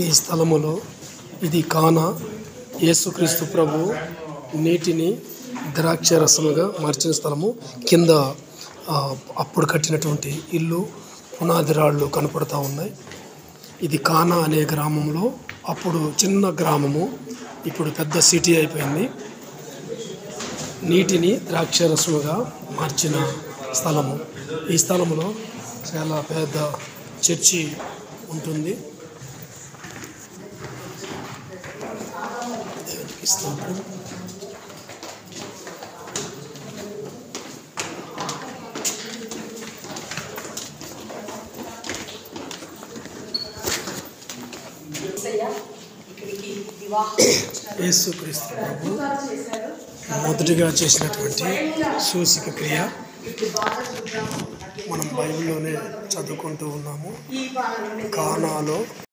ఈ స్థలములో ఇది కానా యేసుక్రీస్తు ప్రభు నీటిని ద్రాక్షరసముగా మార్చిన స్థలము. కింద అప్పుడు కట్టినటువంటి ఇల్లు పునాది రాళ్ళు కనపడతా ఉన్నాయి. ఇది కానా అనే గ్రామంలో అప్పుడు చిన్న గ్రామము, ఇప్పుడు పెద్ద సిటీ అయిపోయింది. నీటిని ద్రాక్షరసముగా మార్చిన స్థలము. ఈ స్థలములో చాలా పెద్ద చర్చి ఉంటుంది. యేసుక్రీస్తు ప్రభు మొదటిగా చేసినటువంటి సూచక క్రియ మనం బైబిల్లోనే చదువుకుంటూ ఉన్నాము. కానాలో